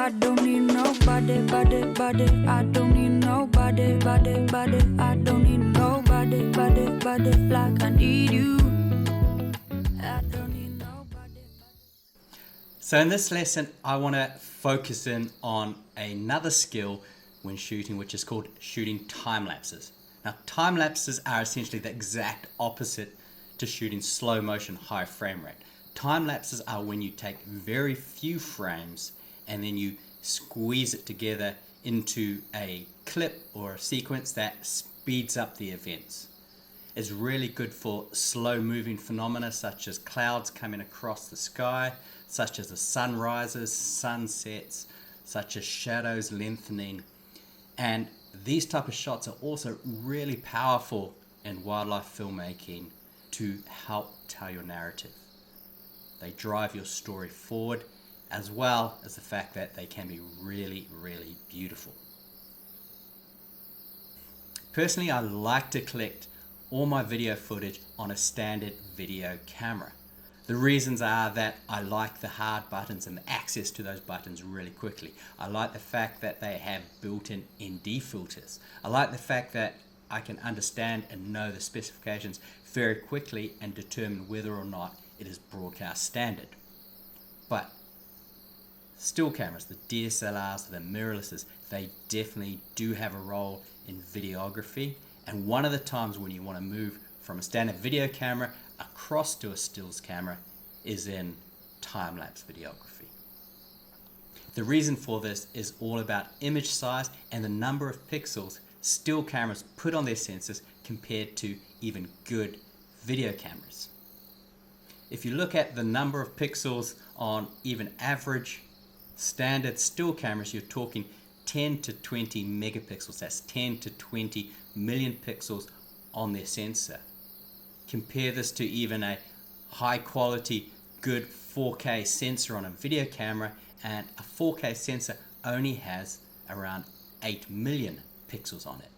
I don't need nobody, body. I don't need nobody, body. I don't need nobody, body like I need you. I don't need nobody. So in this lesson, I want to focus in on another skill when shooting, which is called shooting time lapses. Now, time lapses are essentially the exact opposite to shooting slow motion high frame rate. Time lapses are when you take very few frames and then you squeeze it together into a clip or a sequence that speeds up the events. It's really good for slow moving phenomena such as clouds coming across the sky, such as the sunrises, sunsets, such as shadows lengthening. And these type of shots are also really powerful in wildlife filmmaking to help tell your narrative. They drive your story forward, as well as the fact that they can be really, really beautiful. Personally, I like to collect all my video footage on a standard video camera. The reasons are that I like the hard buttons and the access to those buttons really quickly. I like the fact that they have built-in ND filters. I like the fact that I can understand and know the specifications very quickly and determine whether or not it is broadcast standard. But still cameras, the DSLRs, the mirrorlesses, they definitely do have a role in videography. And one of the times when you want to move from a standard video camera across to a stills camera is in time-lapse videography. The reason for this is all about image size and the number of pixels still cameras put on their sensors compared to even good video cameras. If you look at the number of pixels on even average standard still cameras, you're talking 10 to 20 megapixels. That's 10 to 20 million pixels on their sensor. Compare this to even a high quality, good 4K sensor on a video camera, and a 4K sensor only has around 8 million pixels on it.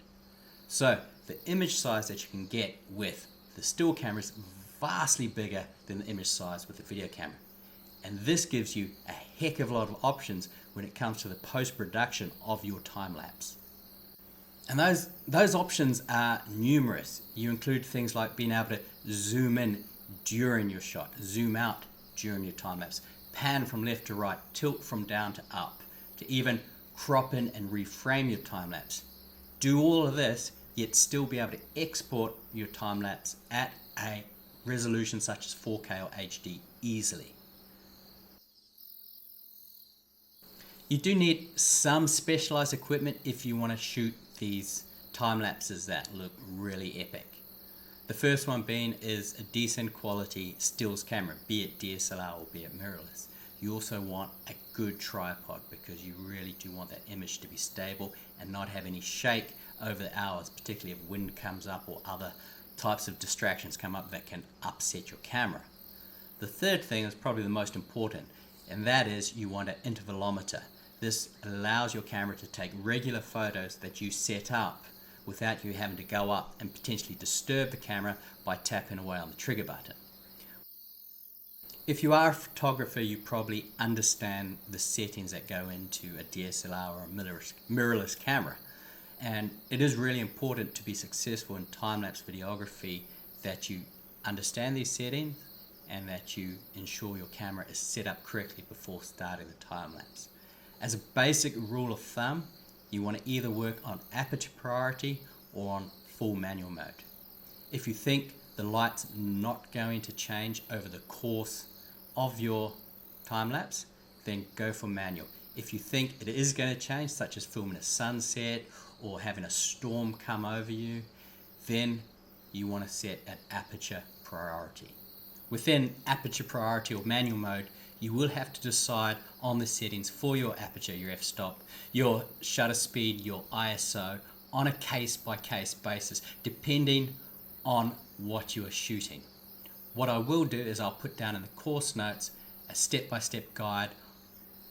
So the image size that you can get with the still camera is vastly bigger than the image size with the video camera. And this gives you a heck of a lot of options when it comes to the post-production of your time lapse. And those options are numerous. You include things like being able to zoom in during your shot, zoom out during your time lapse, pan from left to right, tilt from down to up, to even crop in and reframe your time lapse. Do all of this, yet still be able to export your time lapse at a resolution such as 4K or HD easily. You do need some specialized equipment if you want to shoot these time lapses that look really epic. The first one being is a decent quality stills camera, be it DSLR or be it mirrorless. You also want a good tripod because you really do want that image to be stable and not have any shake over the hours, particularly if wind comes up or other types of distractions come up that can upset your camera. The third thing is probably the most important, and that is you want an intervalometer. This allows your camera to take regular photos that you set up without you having to go up and potentially disturb the camera by tapping away on the trigger button. If you are a photographer, you probably understand the settings that go into a DSLR or a mirrorless camera. And it is really important to be successful in time-lapse videography that you understand these settings and that you ensure your camera is set up correctly before starting the time-lapse. As a basic rule of thumb, you want to either work on Aperture Priority or on full manual mode. If you think the light's not going to change over the course of your time-lapse, then go for manual. If you think it is going to change, such as filming a sunset or having a storm come over you, then you want to set at Aperture Priority. Within Aperture Priority or manual mode, you will have to decide on the settings for your aperture, your f-stop, your shutter speed, your ISO on a case-by-case basis, depending on what you are shooting. What I will do is I'll put down in the course notes a step-by-step guide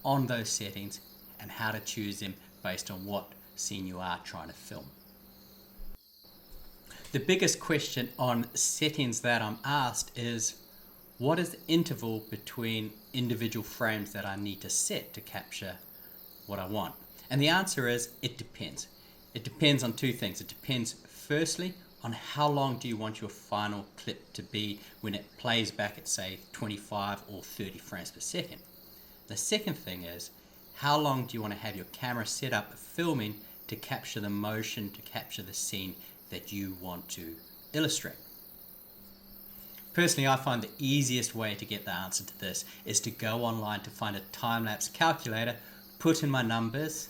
on those settings and how to choose them based on what scene you are trying to film. The biggest question on settings that I'm asked is, what is the interval between individual frames that I need to set to capture what I want? And the answer is, it depends. It depends on two things. It depends, firstly, on how long do you want your final clip to be when it plays back at, say, 25 or 30 frames per second. The second thing is, how long do you want to have your camera set up filming to capture the motion, to capture the scene that you want to illustrate? Personally, I find the easiest way to get the answer to this is to go online to find a time-lapse calculator, put in my numbers,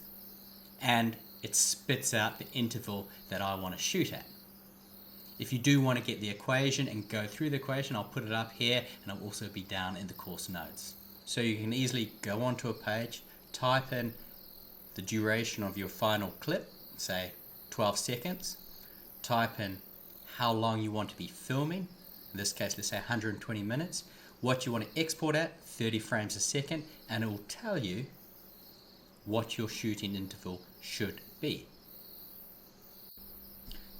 and it spits out the interval that I want to shoot at. If you do want to get the equation and go through the equation, I'll put it up here and it'll also be down in the course notes. So you can easily go onto a page, type in the duration of your final clip, say 12 seconds, type in how long you want to be filming, in this case let's say 120 minutes, what you want to export at, 30 frames a second, and it will tell you what your shooting interval should be.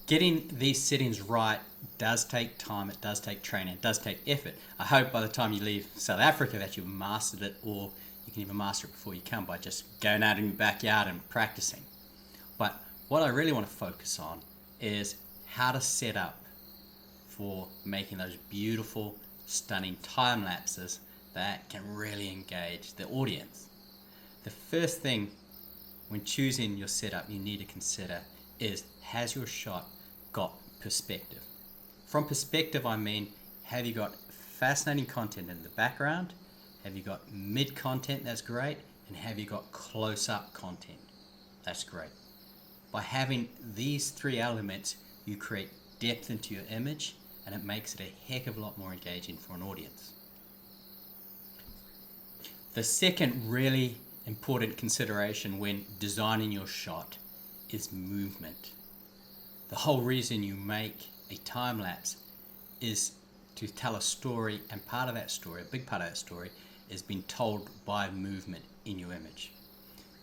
Getting these settings right does take time, it does take training, it does take effort. I hope by the time you leave South Africa that you've mastered it, or you can even master it before you come by just going out in your backyard and practicing. But what I really want to focus on is how to set up for making those beautiful, stunning time lapses that can really engage the audience. The first thing when choosing your setup you need to consider is, has your shot got perspective? From perspective I mean, have you got fascinating content in the background? Have you got mid content that's great? And have you got close-up content? That's great. By having these three elements, you create depth into your image and it makes it a heck of a lot more engaging for an audience. The second really important consideration when designing your shot is movement. The whole reason you make a time lapse is to tell a story, and part of that story, a big part of that story, is being told by movement in your image.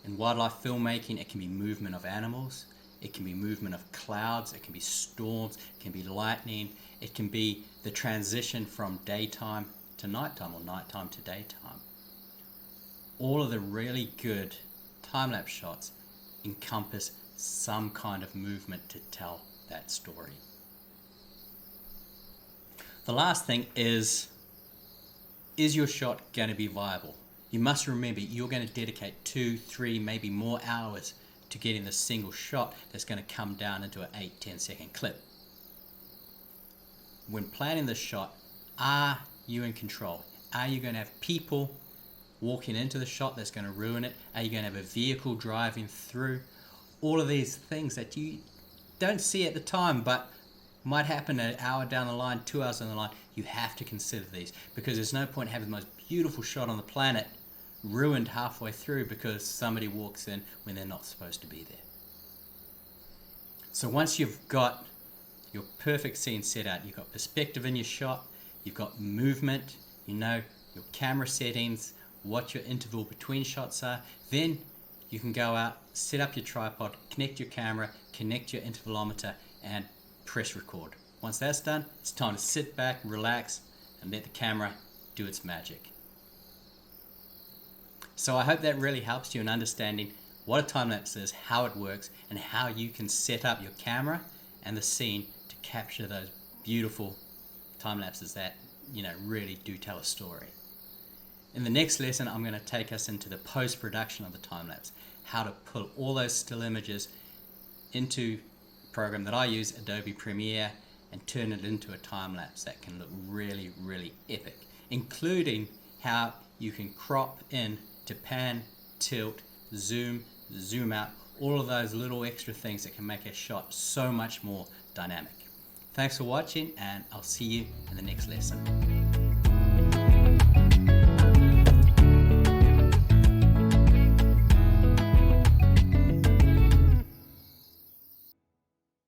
In wildlife filmmaking, it can be movement of animals, it can be movement of clouds, it can be storms, it can be lightning, it can be the transition from daytime to nighttime or nighttime to daytime. All of the really good time-lapse shots encompass some kind of movement to tell that story. The last thing is your shot going to be viable? You must remember you're going to dedicate 2, 3, maybe more hours to getting the single shot that's going to come down into an 8-10 second clip. When planning the shot, are you in control? Are you going to have people walking into the shot that's going to ruin it? Are you going to have a vehicle driving through? All of these things that you don't see at the time but might happen an hour down the line, 2 hours down the line. You have to consider these, because there's no point having the most beautiful shot on the planet ruined halfway through because somebody walks in when they're not supposed to be there. So once you've got your perfect scene set out, you've got perspective in your shot, you've got movement, you know your camera settings, what your interval between shots are, then you can go out, set up your tripod, connect your camera, connect your intervalometer, and press record. Once that's done, it's time to sit back, relax, and let the camera do its magic. So I hope that really helps you in understanding what a time-lapse is, how it works, and how you can set up your camera and the scene to capture those beautiful time-lapses that, really do tell a story. In the next lesson, I'm going to take us into the post-production of the time-lapse, how to pull all those still images into a program that I use, Adobe Premiere, and turn it into a time-lapse that can look really, really epic, including how you can crop in to pan, tilt, zoom, zoom out, all of those little extra things that can make a shot so much more dynamic. Thanks for watching, and I'll see you in the next lesson.